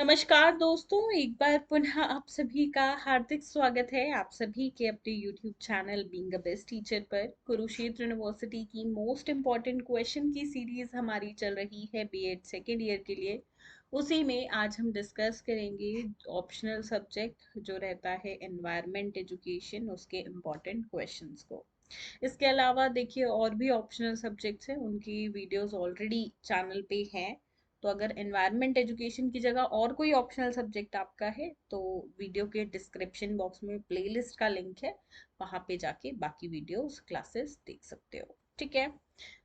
नमस्कार दोस्तों, एक बार पुनः आप सभी का हार्दिक स्वागत है आप सभी के अपने YouTube channel being a best teacher पर। कुरुक्षेत्र यूनिवर्सिटी की मोस्ट इम्पॉर्टेंट क्वेश्चन की सीरीज हमारी चल रही है बीएड सेकेंड ईयर के लिए। उसी में आज हम डिस्कस करेंगे ऑप्शनल सब्जेक्ट जो रहता है एनवायरमेंट एजुकेशन, उसके इम्पॉर्टेंट क्वेश्चंस को। इसके अलावा देखिए और भी ऑप्शनल सब्जेक्ट्स हैं, उनकी वीडियोस ऑलरेडी चैनल पे हैं। तो अगर एनवायरनमेंट एजुकेशन की जगह और कोई ऑप्शनल सब्जेक्ट आपका है तो वीडियो के डिस्क्रिप्शन बॉक्स में प्लेलिस्ट का लिंक है, वहां पे जाके बाकी वीडियोस क्लासेस देख सकते हो। ठीक है।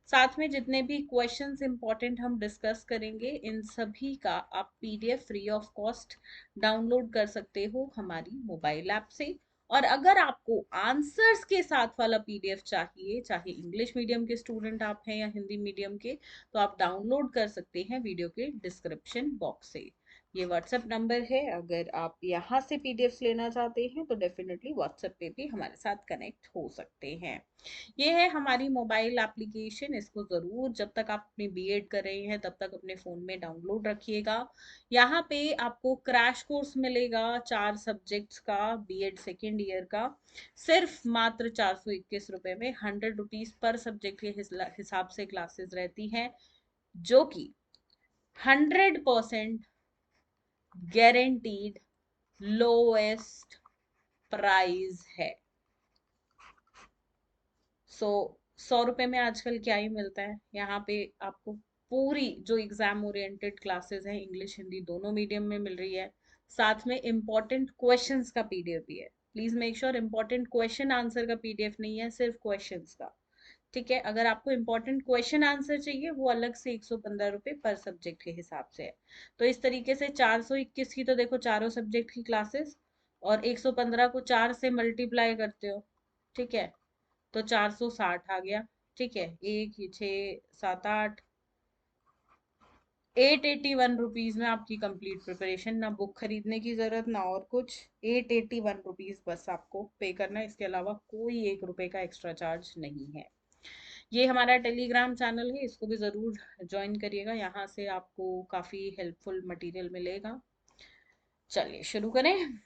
साथ में जितने भी क्वेश्चंस इंपॉर्टेंट हम डिस्कस करेंगे इन सभी का आप PDF free of cost download कर सकते हो हमारी मोबाइल ऐप से। और अगर आपको आंसर्स के साथ वाला पीडीएफ चाहिए, चाहे इंग्लिश मीडियम के स्टूडेंट आप हैं या हिंदी मीडियम के, तो आप डाउनलोड कर सकते हैं वीडियो के डिस्क्रिप्शन बॉक्स से। ये व्हाट्सएप नंबर है, अगर आप यहाँ से पीडीएफ लेना चाहते हैं तो डेफिनेटली व्हाट्सएप पे भी हमारे साथ कनेक्ट हो सकते हैं। ये है हमारी मोबाइल एप्लीकेशन, इसको ज़रूर जब तक आप अपनी बीएड कर रहे हैं तब तक अपने फ़ोन में डाउनलोड रखिएगा। यहाँ पे आपको क्रैश कोर्स मिलेगा 4 सब्जेक्ट्स का, बीएड सेकेंड ईयर का, सिर्फ मात्र 421 रुपए में। 100 रुपीज पर सब्जेक्ट के हिसाब से क्लासेस रहती हैं, जो कि 100% गारंटीड लोएस्ट प्राइस है। 100 रुपए में आजकल क्या ही मिलता है। यहाँ पे आपको पूरी जो एग्जाम ओरिएंटेड क्लासेस हैं, इंग्लिश हिंदी दोनों मीडियम में मिल रही है। साथ में इम्पोर्टेंट क्वेश्चंस का पीडीएफ भी है। Please make sure important question answer का पीडीएफ नहीं है, सिर्फ क्वेश्चंस का। ठीक है। अगर आपको इम्पोर्टेंट क्वेश्चन आंसर चाहिए वो अलग से 115 रुपए पर सब्जेक्ट के हिसाब से है। तो इस तरीके से 421 की तो देखो चारों सब्जेक्ट की क्लासेस, और 115 को 4 से मल्टीप्लाई करते हो, ठीक है, तो 460 आ गया। ठीक है, एक ये 6 7 8, 881 रुपीज में आपकी कंप्लीट प्रिपरेशन। ना बुक खरीदने की जरूरत ना और कुछ, 881 रुपीज बस आपको पे करना है। इसके अलावा कोई 1 रुपए का एक्स्ट्रा चार्ज नहीं है। ये हमारा टेलीग्राम चैनल है, इसको भी ज़रूर ज्वाइन करिएगा, यहाँ से आपको काफ़ी हेल्पफुल मटेरियल मिलेगा। चलिए शुरू करें।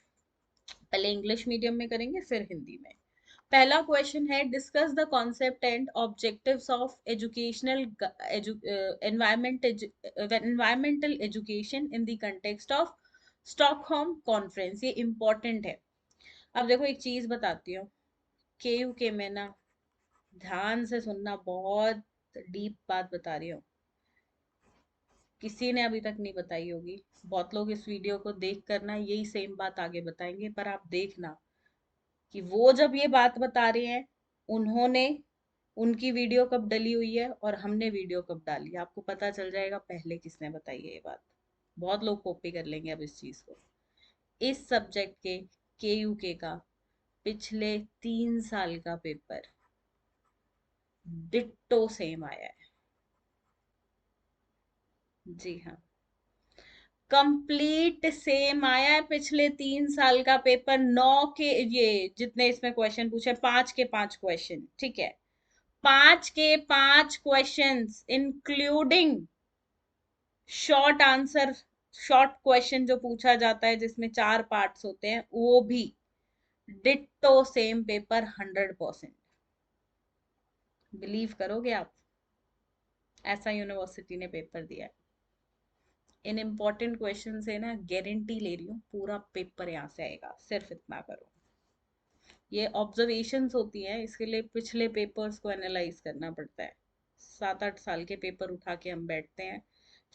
पहले इंग्लिश मीडियम में करेंगे फिर हिंदी में। पहला क्वेश्चन है, discuss the concept and objectives of educational environmental education in the context of Stockholm conference. ये इंपॉर्टेंट है। अब देखो एक चीज बताती हूँ, केयू के में ना, ध्यान से सुनना, बहुत डीप बात बता रही हूँ, किसी ने अभी तक नहीं बताई होगी। बहुत लोग इस वीडियो को देख कर ना यही सेम बात आगे बताएंगे, पर आप देखना कि वो जब ये बात बता रहे हैं, उन्होंने, उनकी वीडियो कब डली हुई है और हमने वीडियो कब डाली, आपको पता चल जाएगा पहले किसने बताई है ये बात। बहुत लोग कॉपी कर लेंगे अब इस चीज को। इस सब्जेक्ट के केयूके का पिछले 3 साल का पेपर डिट्टो सेम आया है। जी हाँ, कंप्लीट सेम आया है। पिछले 3 साल का पेपर, 9 के, ये जितने इसमें क्वेश्चन पूछे, 5 के 5 क्वेश्चन, ठीक है, 5 के 5 questions including short answer, short question जो पूछा जाता है जिसमें 4 पार्ट्स होते हैं, वो भी डिट्टो सेम पेपर 100%। बिलीव करोगे आप? ऐसा यूनिवर्सिटी ने पेपर दिया है। इन इम्पोर्टेंट क्वेश्चन से ना गारंटी ले रही हूँ पूरा पेपर यहाँ से आएगा, सिर्फ इतना करो। ये ऑब्जर्वेशंस होती हैं, इसके लिए पिछले पेपर्स को एनालाइज करना पड़ता है। 7 8 साल के पेपर उठा के हम बैठते हैं,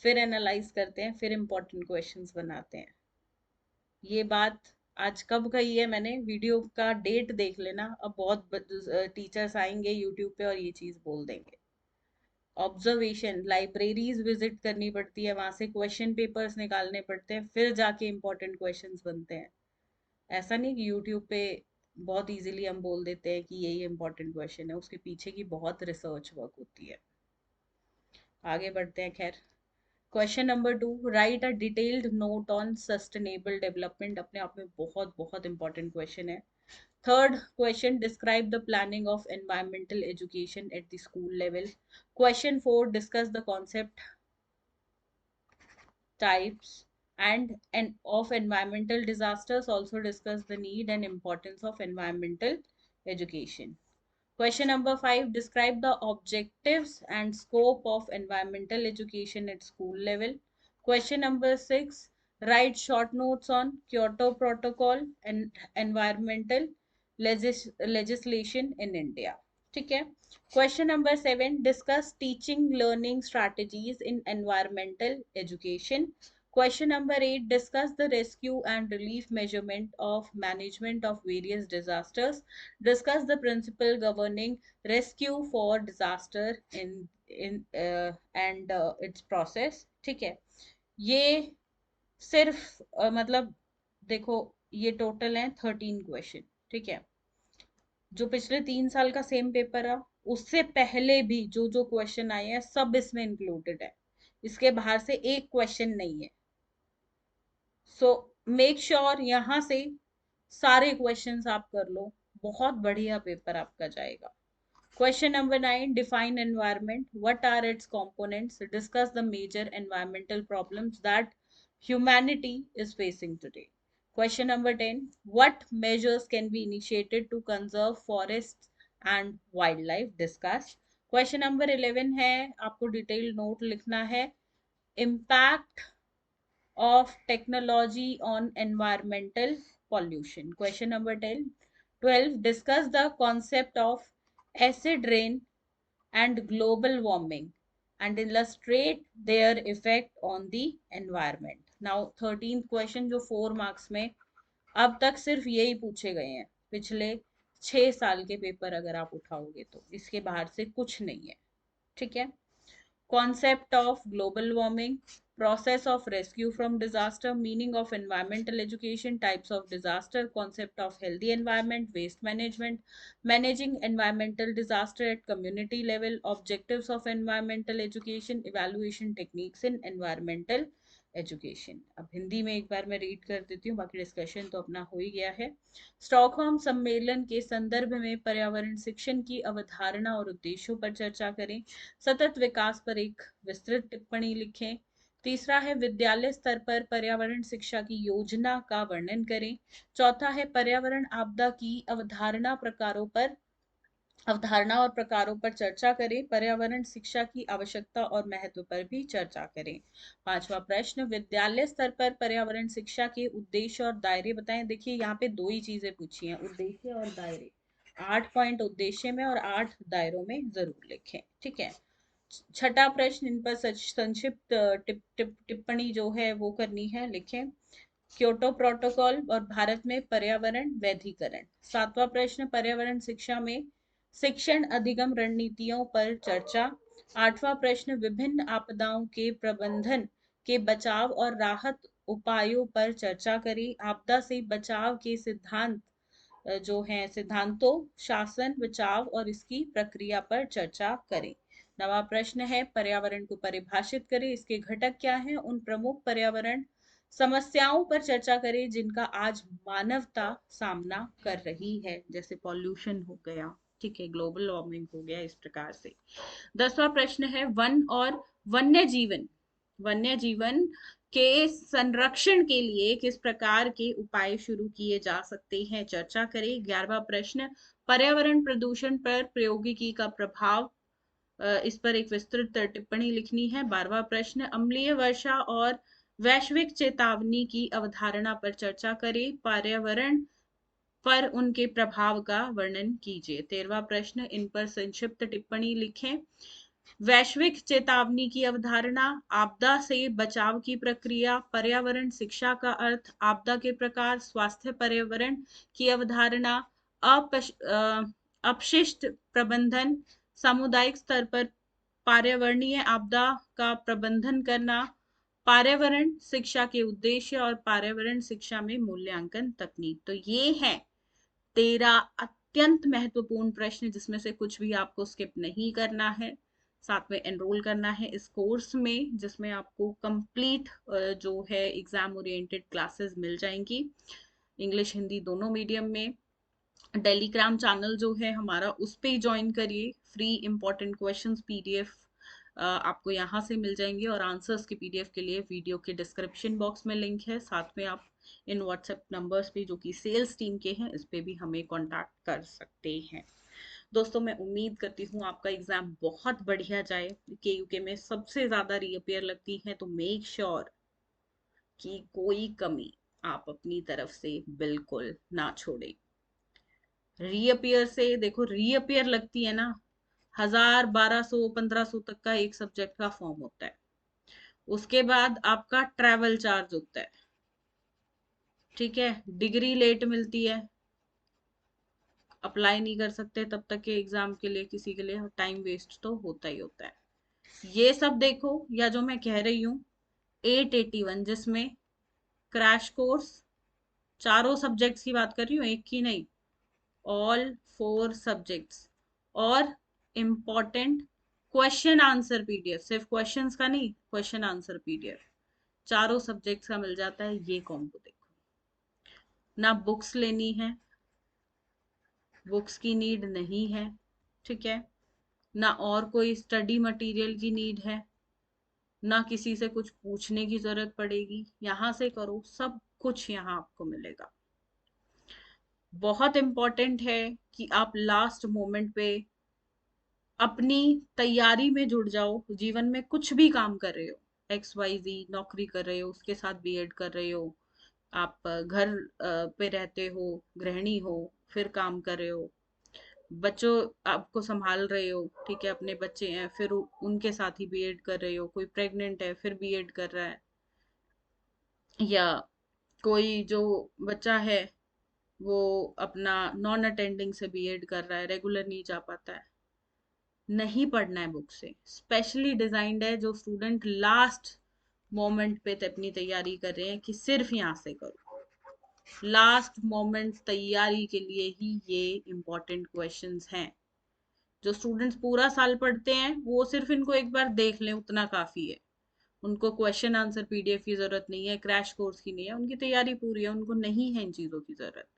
फिर एनालाइज करते हैं, फिर इम्पोर्टेंट क्वेश्चंस बनाते हैं। ये बात आज कब कही है मैंने, वीडियो का डेट देख लेना। अब बहुत टीचर्स आएंगे यूट्यूब पे और ये चीज बोल देंगे। ऑब्जर्वेशन, लाइब्रेरीज विजिट करनी पड़ती है, वहां से क्वेश्चन पेपर्स निकालने पड़ते हैं, फिर जाके इम्पोर्टेंट क्वेश्चंस बनते हैं। ऐसा नहीं कि यूट्यूब पे बहुत इजीली हम बोल देते हैं कि यही इंपॉर्टेंट क्वेश्चन है, उसके पीछे की बहुत रिसर्च वर्क होती है। आगे बढ़ते हैं। खैर, question number 2, right a detailed note on sustainable development. अपने आप में बहुत बहुत इंपॉर्टेंट क्वेश्चन है। Third question, describe the planning of environmental education at the school level. Question 4, discuss the concept, types and of environmental disasters, also discuss the need and importance of environmental education. Question number 5, describe the objectives and scope of environmental education at school level. Question number 6, write short notes on Kyoto Protocol and environmental legislation in India. ठीक है. Question number 7, discuss teaching learning strategies in environmental education. Question number 8, discuss the rescue and relief measurement of management of various disasters. Discuss the principle governing rescue for disaster in its process. ठीक है. ये सिर्फ मतलब देखो, ये total है 13 question. ठीक है. जो पिछले 3 साल का सेम पेपर है, उससे पहले भी जो जो क्वेश्चन आए हैं सब इसमें इंक्लूडेड है. इसके बाहर से एक क्वेश्चन नहीं है. सो मेक श्योर यहाँ से सारे क्वेश्चंस आप कर लो. बहुत बढ़िया पेपर आपका जाएगा. Question number 9, define environment. What are its components? Discuss the major environmental problems that humanity is facing today. Question number 10, what measures can be initiated to conserve forests and wildlife? Discuss. Question number 11 है, आपको detail note लिखना है, impact of technology on environmental pollution. Question number 12, discuss the concept of acid rain and global warming and illustrate their effect on the environment. Now 13th question जो 4 marks में अब तक सिर्फ यही पूछे गए हैं पिछले 6 साल के पेपर अगर आप उठाओगे तो, इसके बाहर से कुछ नहीं है. ठीक है. Concept of global warming, process of rescue from disaster, meaning of environmental education, types of disaster, concept of healthy environment, waste management, managing environmental disaster at community level, objectives of environmental education, evaluation techniques in environmental education. अब हिंदी में एक बार मैं read कर देती हूँ, बाकी discussion तो अपना हो ही गया है. स्टॉकहोम सम्मेलन के संदर्भ में पर्यावरण शिक्षण की अवधारणा और उद्देश्यों पर चर्चा करें. सतत विकास पर एक विस्तृत टिप्पणी लिखें. तीसरा है विद्यालय स्तर पर पर्यावरण शिक्षा की योजना का वर्णन करें. चौथा है पर्यावरण आपदा की अवधारणा और प्रकारों पर चर्चा करें. पर्यावरण शिक्षा की आवश्यकता और महत्व पर भी चर्चा करें. पांचवा प्रश्न, विद्यालय स्तर पर पर्यावरण शिक्षा के उद्देश्य और दायरे बताएं. देखिए यहाँ पे दो ही चीजें पूछी हैं, उद्देश्य और दायरे. 8 पॉइंट उद्देश्य में और 8 दायरों में जरूर लिखें. ठीक है. छठा प्रश्न, इन पर संक्षिप्त टिप्पणी जो है वो करनी है, लिखें. क्योटो प्रोटोकॉल और भारत में पर्यावरण वैधीकरण. सातवां प्रश्न, पर्यावरण शिक्षा में शिक्षण अधिगम रणनीतियों पर चर्चा. आठवां प्रश्न, विभिन्न आपदाओं के प्रबंधन के बचाव और राहत उपायों पर चर्चा करें. आपदा से बचाव के सिद्धांत जो हैं, सिद्धांतों, शासन, बचाव और इसकी प्रक्रिया पर चर्चा करें. नवा प्रश्न है, पर्यावरण को परिभाषित करें, इसके घटक क्या हैं, उन प्रमुख पर्यावरण समस्याओं पर चर्चा करें जिनका आज मानवता सामना कर रही है, जैसे पॉल्यूशन हो गया. ठीक है, ग्लोबल वार्मिंग हो गया, इस प्रकार से. 10वां प्रश्न है, वन और वन्य जीवन के संरक्षण के लिए किस प्रकार के उपाय शुरू किए जा सकते हैं, चर्चा करें. 11वां प्रश्न, पर्यावरण प्रदूषण पर प्रौद्योगिकी का प्रभाव, इस पर एक विस्तृत टिप्पणी लिखनी है. 12वां प्रश्न, अम्लीय वर्षा और वैश्विक चेतावनी की अवधारणा पर चर्चा करें. पर्यावरण पर उनके प्रभाव का वर्णन कीजिए. 13वां प्रश्न, इन पर संक्षिप्त टिप्पणी लिखें. वैश्विक चेतावनी की अवधारणा, आपदा से बचाव की प्रक्रिया, पर्यावरण शिक्षा का अर्थ, आपदा के प्रकार, स्वास्थ्य पर्यावरण की अवधारणा, अपशिष्ट प्रबंधन, सामुदायिक स्तर पर पर्यावरणीय आपदा का प्रबंधन करना, पर्यावरण शिक्षा के उद्देश्य और पर्यावरण शिक्षा में मूल्यांकन तकनीक. तो ये है 13 अत्यंत महत्वपूर्ण प्रश्न, जिसमें से कुछ भी आपको स्किप नहीं करना है. साथ में एनरोल करना है इस कोर्स में, जिसमें आपको कंप्लीट जो है एग्जाम ओरिएंटेड क्लासेस मिल जाएंगी, इंग्लिश हिंदी दोनों मीडियम में. टेलीग्राम चैनल जो है हमारा, उस पे ज्वाइन करिए. फ्री इंपॉर्टेंट क्वेश्चंस पीडीएफ आपको यहाँ से मिल जाएंगे, और आंसर्स की पीडीएफ के लिए वीडियो के डिस्क्रिप्शन बॉक्स में लिंक है। साथ में आप इन व्हाट्सएप नंबर्स पे जो कि सेल्स टीम के हैं, इस पे भी हमें कांटेक्ट कर सकते हैं। दोस्तों, मैं उम्मीद करती हूँ आपका एग्जाम बहुत बढ़िया जाए। केयूके में सबसे ज्यादा रीअपियर लगती है, तो मेक श्योर कि कोई कमी आप अपनी तरफ से बिल्कुल ना छोड़े। रीअपियर से देखो, रीअपियर लगती है ना, 1000, 1200, 1500 तक का एक सब्जेक्ट का फॉर्म होता है। उसके बाद आपका ट्रैवल चार्ज होता है, ठीक है। डिग्री लेट मिलती है, अप्लाई नहीं कर सकते तब तक के एग्जाम के लिए, किसी के लिए टाइम वेस्ट तो होता ही होता है। ये सब देखो, या जो मैं कह रही हूँ 881, जिसमें क्रैश कोर्स, चारों सब्जेक्ट्स की बात कर रही हूँ, एक की नहीं, ऑल 4 सब्जेक्ट्स, और इम्पॉर्टेंट क्वेश्चन आंसर पीडीएफ, सिर्फ क्वेश्चंस का नहीं, क्वेश्चन आंसर पीडीएफ, चारों सब्जेक्ट्स का मिल जाता है। ये कॉम्बो देखो, ना बुक्स लेनी है, बुक्स की नीड नहीं है, ठीक है, ना और कोई स्टडी मटेरियल की नीड है, ना किसी से कुछ पूछने की जरूरत पड़ेगी। यहाँ से करो, सब कुछ यहाँ आपको मिलेगा। बहुत इंपॉर्टेंट है कि आप लास्ट मोमेंट पे अपनी तैयारी में जुड़ जाओ। जीवन में कुछ भी काम कर रहे हो, XYZ नौकरी कर रहे हो, उसके साथ बीएड कर रहे हो, आप घर पे रहते हो, गृहिणी हो, फिर काम कर रहे हो, बच्चों आपको संभाल रहे हो, ठीक है, अपने बच्चे हैं, फिर उनके साथ ही बीएड कर रहे हो, कोई प्रेग्नेंट है फिर बीएड कर रहा है, या कोई जो बच्चा है वो अपना नॉन अटेंडिंग से बीएड कर रहा है, रेगुलर नहीं जा पाता है। नहीं पढ़ना है बुक से, स्पेशली डिजाइंड है जो स्टूडेंट लास्ट मोमेंट पे अपनी तैयारी कर रहे हैं कि सिर्फ यहाँ से करो। लास्ट मोमेंट तैयारी के लिए ही ये इम्पोर्टेंट क्वेश्चंस हैं। जो स्टूडेंट्स पूरा साल पढ़ते हैं, वो सिर्फ इनको एक बार देख लें, उतना काफी है। उनको क्वेश्चन आंसर पीडीएफ की जरूरत नहीं है, क्रैश कोर्स की नहीं है, उनकी तैयारी पूरी है, उनको नहीं है इन चीजों की जरूरत।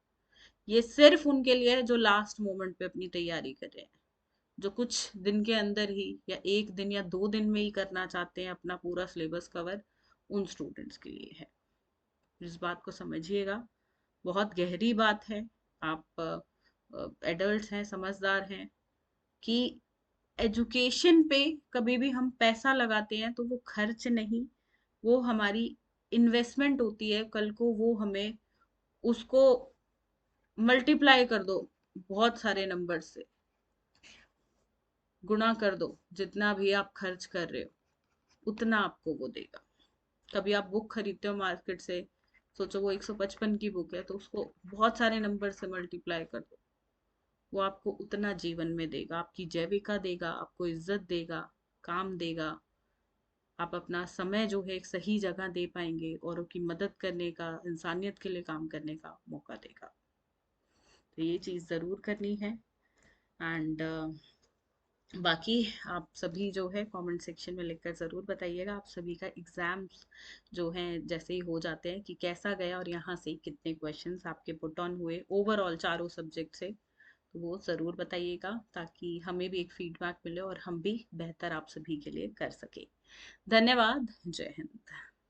ये सिर्फ उनके लिए है जो लास्ट मोमेंट पे अपनी तैयारी कर रहे हैं, जो कुछ दिन के अंदर ही या एक दिन या 2 दिन में ही करना चाहते हैं अपना पूरा सिलेबस कवर, उन स्टूडेंट्स के लिए है। इस बात को समझिएगा, बहुत गहरी बात है। आप एडल्ट हैं, समझदार हैं, कि एजुकेशन पे कभी भी हम पैसा लगाते हैं तो वो खर्च नहीं, वो हमारी इन्वेस्टमेंट होती है। कल को वो हमें उसको मल्टीप्लाई कर दो बहुत सारे नंबर से, गुणा कर दो, जितना भी आप खर्च कर रहे हो उतना आपको वो देगा। कभी आप बुक खरीदते हो मार्केट से, सोचो वो 155 की बुक है, तो उसको बहुत सारे नंबर से मल्टीप्लाई कर दो, वो आपको उतना जीवन में देगा, आपकी जैविका देगा, आपको इज्जत देगा, काम देगा। आप अपना समय जो है एक सही जगह दे पाएंगे, औरों की मदद करने का, इंसानियत के लिए काम करने का मौका देगा। तो ये चीज़ ज़रूर करनी है। एंड बाकी आप सभी जो है कमेंट सेक्शन में लिखकर ज़रूर बताइएगा आप सभी का एग्ज़ाम्स जो हैं जैसे ही हो जाते हैं, कि कैसा गया और यहाँ से कितने क्वेश्चंस आपके पुट ऑन हुए ओवरऑल चारों सब्जेक्ट से। तो वो ज़रूर बताइएगा, ताकि हमें भी एक फीडबैक मिले और हम भी बेहतर आप सभी के लिए कर सके। धन्यवाद। जय हिंद।